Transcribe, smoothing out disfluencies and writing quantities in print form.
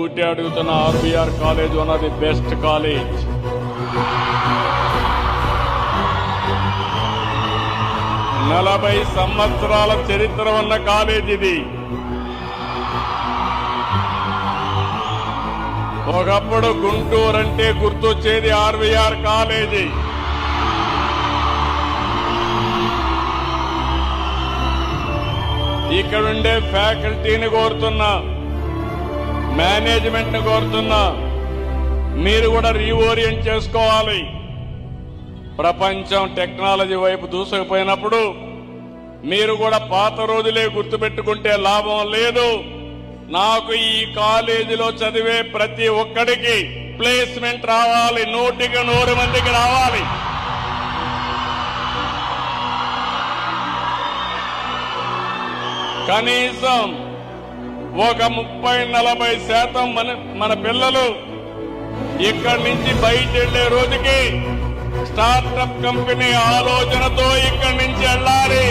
ఊటీ అడుగుతున్న RBR college one of the best college. నలభై సంవత్సరాల చరిత్ర ఉన్న కాలేజ్ ఇది. ఒకప్పుడు గుంటూరు అంటే గుర్తొచ్చేది ఆర్బీఆర్ కాలేజీ. ఇక్కడుండే ఫ్యాకల్టీని కోరుతున్నా, మేనేజ్మెంట్ ని కోరుతున్నా, మీరు కూడా రీఓరియంట్ చేసుకోవాలి. ప్రపంచం టెక్నాలజీ వైపు దూసుకుపోయినప్పుడు మీరు కూడా పాత రోజులే గుర్తుపెట్టుకుంటే లాభం లేదు. నాకు ఈ కాలేజీలో చదివే ప్రతి ఒక్కడికి ప్లేస్మెంట్ రావాలి, 100 మందికి రావాలి. కనీసం ఒక 30-40% మన పిల్లలు ఇక్కడి నుంచి బయట వెళ్లే రోజుకి స్టార్టప్ కంపెనీ ఆలోచనతో ఇక్కడి నుంచి వెళ్ళాలి.